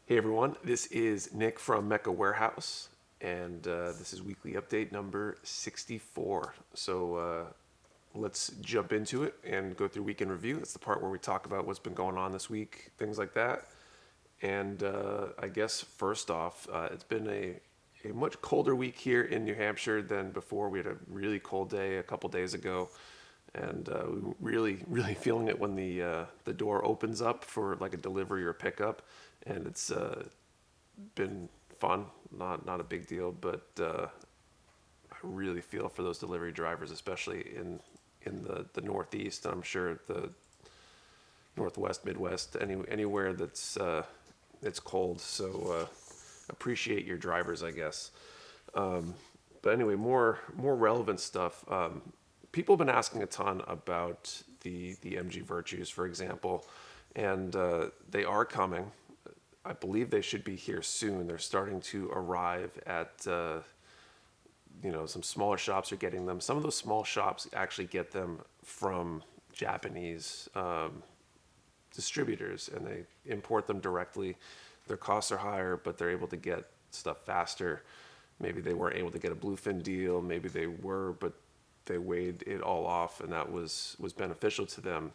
Hey everyone, this is Nick from Mecha Warehouse, and this is weekly update number 64. Let's jump into it and go through weekend review. That's the part where we talk about what's been going on this week, things like that. And I guess first off, it's been a much colder week here in New Hampshire than before. We had a really cold day a couple days ago, and we were really feeling it when the door opens up for like a delivery or pickup, and it's been fun. Not a big deal, but I really feel for those delivery drivers, especially in the Northeast. I'm sure the Northwest, Midwest, anywhere that's it's cold. So appreciate your drivers, I guess. But anyway, more relevant stuff. People have been asking a ton about the MG Virtues, for example, and they are coming. I believe they should be here soon. They're starting to arrive at some smaller shops are getting them. Some of those small shops actually get them from Japanese distributors, and they import them directly. Their costs are higher, but they're able to get stuff faster. Maybe they weren't able to get a bluefin deal. Maybe they were, but they weighed it all off, and that was beneficial to them.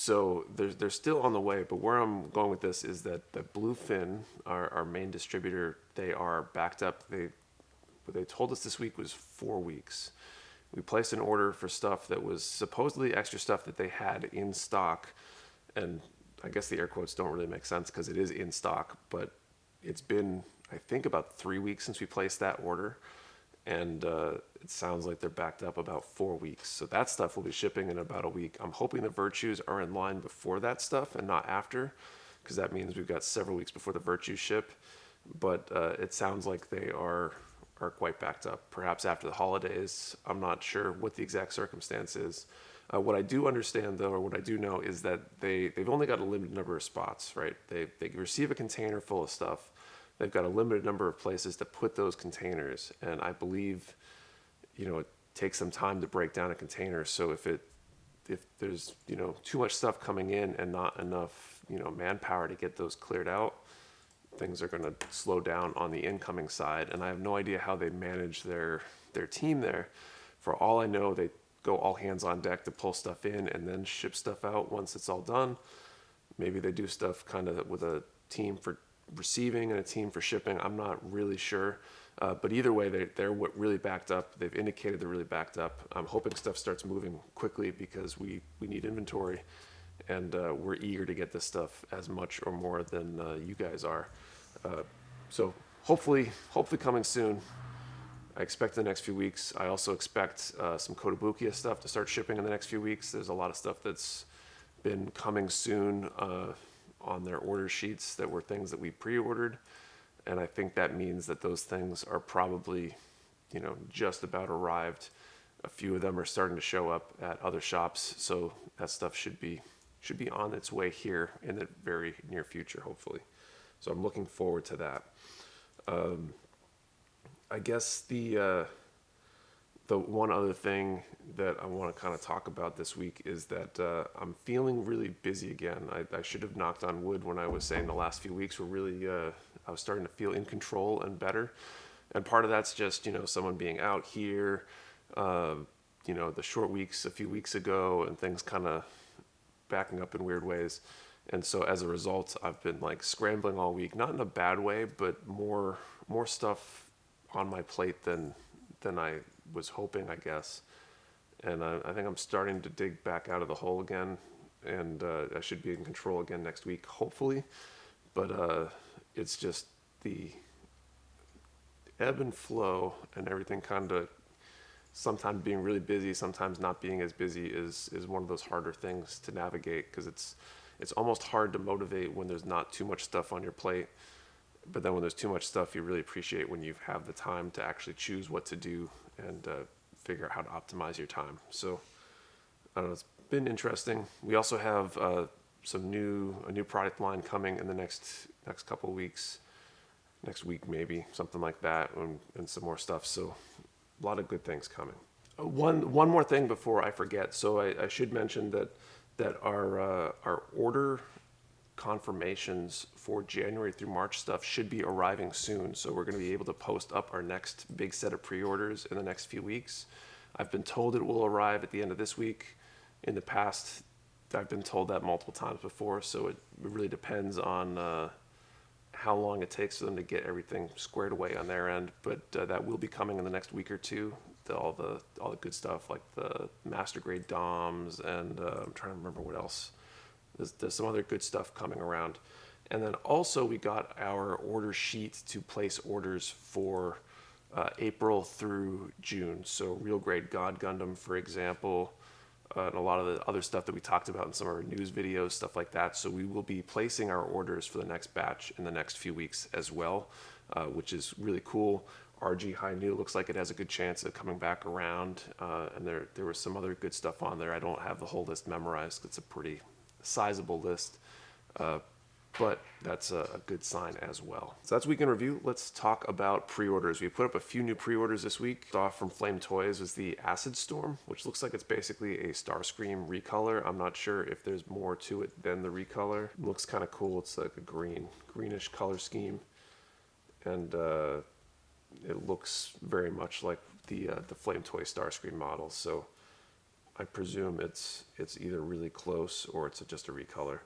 So they're still on the way, but where I'm going with this is that Bluefin, our main distributor, they are backed up. What they told us this week was 4 weeks. We placed an order for stuff that was supposedly extra stuff that they had in stock, and I guess the air quotes don't really make sense because it is in stock, but it's been, I think, about 3 weeks since we placed that order, and it sounds like they're backed up about 4 weeks. So that stuff will be shipping in about a week. I'm hoping the Virtues are in line before that stuff and not after, because that means we've got several weeks before the Virtues ship. But it sounds like they are quite backed up. Perhaps after the holidays. I'm not sure what the exact circumstance is. What I do understand, though, or what I do know, is that they've only got a limited number of spots, right? They receive a container full of stuff. They've got a limited number of places to put those containers, and I believe, it takes some time to break down a container. So if there's too much stuff coming in and not enough manpower to get those cleared out, things are going to slow down on the incoming side. And I have no idea how they manage their team there. For all I know, they go all hands on deck to pull stuff in and then ship stuff out once it's all done. Maybe they do stuff kind of with a team for receiving and a team for shipping. I'm not really sure. But either way, they're really backed up. They've indicated they're really backed up. I'm hoping stuff starts moving quickly because we need inventory, and we're eager to get this stuff as much or more than you guys are. So hopefully coming soon. I expect in the next few weeks. I also expect some Kotobukiya stuff to start shipping in the next few weeks. There's a lot of stuff that's been coming soon on their order sheets that were things that we pre-ordered. And I think that means that those things are probably, just about arrived. A few of them are starting to show up at other shops. So that stuff should be on its way here in the very near future, hopefully. So I'm looking forward to that. I guess the one other thing that I want to kind of talk about this week is that I'm feeling really busy again. I should have knocked on wood when I was saying the last few weeks were really, I was starting to feel in control and better. And part of that's just, someone being out here, the short weeks a few weeks ago and things kind of backing up in weird ways. And so as a result, I've been like scrambling all week, not in a bad way, but more stuff on my plate than I was hoping, I guess. And I think I'm starting to dig back out of the hole again, and I should be in control again next week, hopefully. But it's just the ebb and flow and everything kind of sometimes being really busy, sometimes not being as busy is one of those harder things to navigate, because it's almost hard to motivate when there's not too much stuff on your plate. But then when there's too much stuff, you really appreciate when you have the time to actually choose what to do and figure out how to optimize your time. So I don't know, it's been interesting. We also have a new product line coming in the next couple of weeks, next week maybe, something like that, and some more stuff. So a lot of good things coming. One more thing before I forget. So I should mention that our order confirmations for January through March stuff should be arriving soon. So we're going to be able to post up our next big set of pre-orders in the next few weeks. I've been told it will arrive at the end of this week. In the past, I've been told that multiple times before, so it really depends on how long it takes for them to get everything squared away on their end. But that will be coming in the next week or two. All the good stuff like the master grade DOMs and I'm trying to remember what else. There's some other good stuff coming around. And then also we got our order sheet to place orders for April through June. So real grade God Gundam, for example, and a lot of the other stuff that we talked about in some of our news videos, stuff like that. So we will be placing our orders for the next batch in the next few weeks as well, which is really cool. RG High New looks like it has a good chance of coming back around, and there was some other good stuff on there. I don't have the whole list memorized. It's a pretty sizable list, but that's a good sign as well. So that's Week in Review. Let's talk about pre-orders. We put up a few new pre-orders this week. Off from Flame Toys was the Acid Storm, which looks like it's basically a Starscream recolor. I'm not sure if there's more to it than the recolor. It looks kind of cool. It's like a greenish color scheme, and it looks very much like the Flame Toy Starscream model. So I presume it's either really close or it's just a recolor.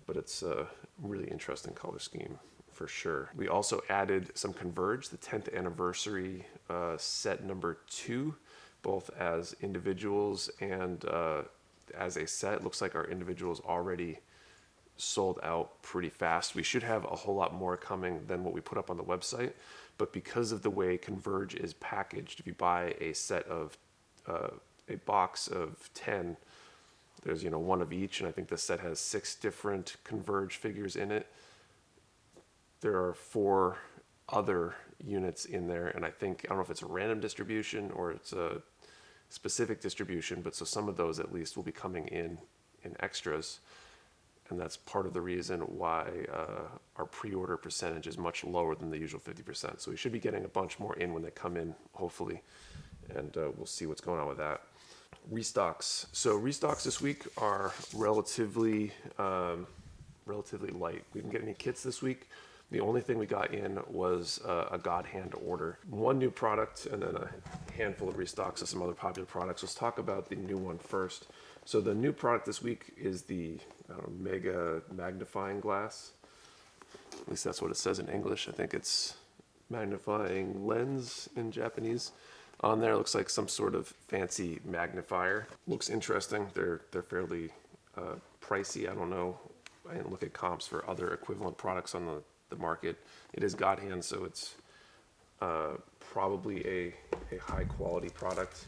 But it's a really interesting color scheme for sure. We also added some Converge, the 10th anniversary set number 2, both as individuals and as a set. It looks like our individuals already sold out pretty fast. We should have a whole lot more coming than what we put up on the website, but because of the way Converge is packaged, if you buy a set of a box of 10, there's one of each, and I think the set has 6 different Converge figures in it. There are 4 other units in there, and I don't know if it's a random distribution or it's a specific distribution, but so some of those at least will be coming in extras, and that's part of the reason why our pre-order percentage is much lower than the usual 50%. So we should be getting a bunch more in when they come in, hopefully, and we'll see what's going on with that. Restocks. So restocks this week are relatively light. We didn't get any kits this week. The only thing we got in was a God Hand order. One new product and then a handful of restocks of some other popular products. Let's talk about the new one first. So the new product this week is the Mega Magnifying Glass. At least that's what it says in English. I think it's magnifying lens in Japanese. On there, it looks like some sort of fancy magnifier. Looks interesting. They're fairly pricey. I don't know. I didn't look at comps for other equivalent products on the market. It is God Hand, so it's probably a high quality product,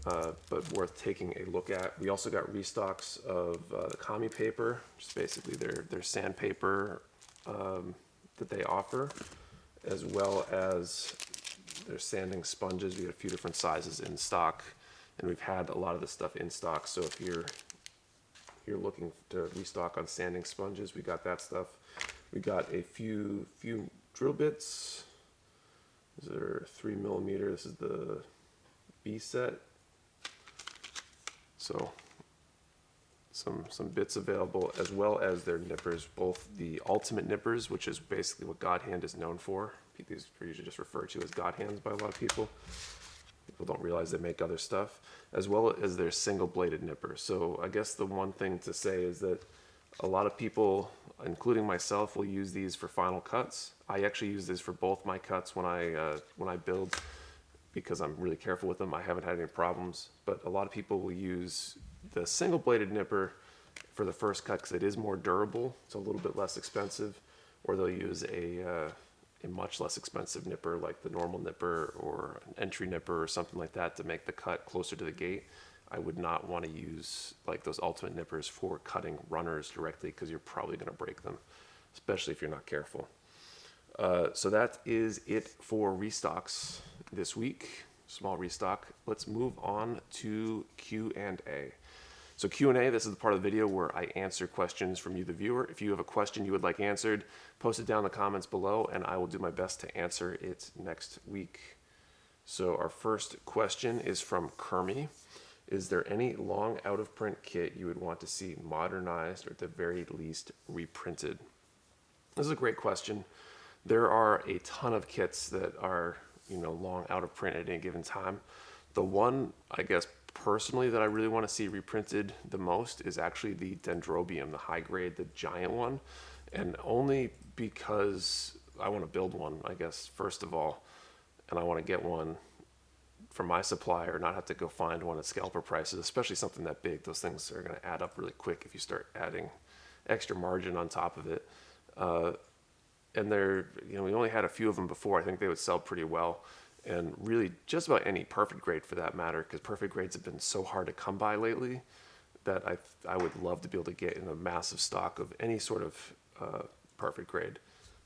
but worth taking a look at. We also got restocks of the Kami paper, which is basically their sandpaper that they offer, as well as their sanding sponges. We got a few different sizes in stock, and we've had a lot of the stuff in stock. So if you're looking to restock on sanding sponges, we got that stuff. We got a few drill bits. These are 3mm. This is the B set. So some bits available, as well as their nippers, both the ultimate nippers, which is basically what God Hand is known for. These are usually just referred to as God Hands by a lot of people. People don't realize they make other stuff, as well as their single-bladed nipper. So I guess the one thing to say is that a lot of people, including myself, will use these for final cuts. I actually use these for both my cuts when I build, because I'm really careful with them. I haven't had any problems, but a lot of people will use the single-bladed nipper for the first cut because it is more durable. It's a little bit less expensive, or they'll use a much less expensive nipper like the normal nipper or an entry nipper or something like that to make the cut closer to the gate. I would not want to use like those ultimate nippers for cutting runners directly because you're probably going to break them, especially if you're not careful. So that is it for restocks this week. Small restock. Let's move on to Q&A. So Q&A, this is the part of the video where I answer questions from you, the viewer. If you have a question you would like answered, post it down in the comments below, and I will do my best to answer it next week. So our first question is from Kermi. Is there any long out of print kit you would want to see modernized or at the very least reprinted? This is a great question. There are a ton of kits that are, long out of print at any given time. The one, I guess, personally that I really want to see reprinted the most is actually the Dendrobium, the high grade, the giant one. And only because I want to build one, I guess, first of all, and I want to get one from my supplier, not have to go find one at scalper prices, especially something that big. Those things are going to add up really quick if you start adding extra margin on top of it. And they're, we only had a few of them before. I think they would sell pretty well. And really just about any perfect grade for that matter, because perfect grades have been so hard to come by lately that I would love to be able to get in a massive stock of any sort of perfect grade.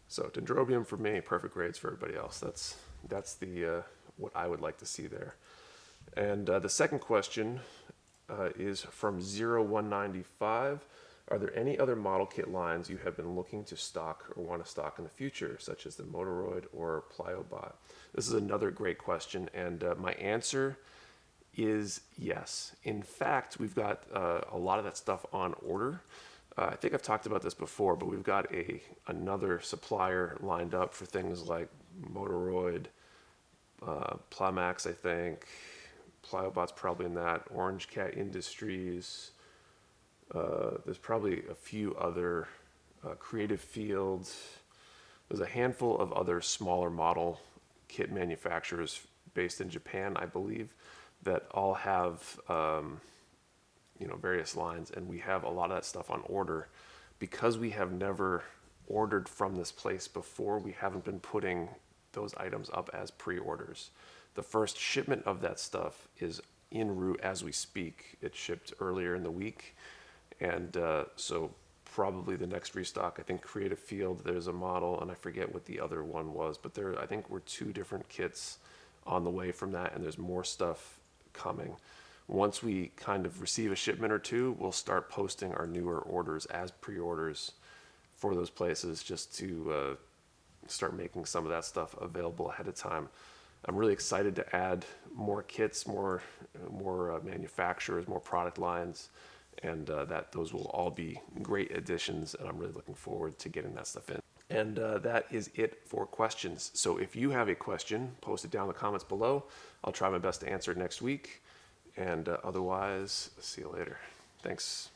So Dendrobium for me, perfect grades for everybody else. That's the what I would like to see there. And the second question is from 0195. Are there any other model kit lines you have been looking to stock or want to stock in the future, such as the Motoroid or Pliobot? This is another great question, and my answer is yes. In fact, we've got a lot of that stuff on order. I think I've talked about this before, but we've got another supplier lined up for things like Motoroid, Plamax, I think. Pliobot's probably in that. Orange Cat Industries. There's probably a few other Creative Fields. There's a handful of other smaller model kit manufacturers based in Japan, I believe, that all have various lines, and we have a lot of that stuff on order. Because we have never ordered from this place before, we haven't been putting those items up as pre-orders. The first shipment of that stuff is en route as we speak. It shipped earlier in the week, and so probably the next restock, I think Creative Field, there's a model, and I forget what the other one was, but I think we're 2 different kits on the way from that, and there's more stuff coming. Once we kind of receive a shipment or 2, we'll start posting our newer orders as pre-orders for those places, just to start making some of that stuff available ahead of time. I'm really excited to add more kits, more manufacturers, more product lines, and that those will all be great additions, and I'm really looking forward to getting that stuff in. And that is it for questions. So if you have a question, post it down in the comments below. I'll try my best to answer it next week. And otherwise, see you later. Thanks.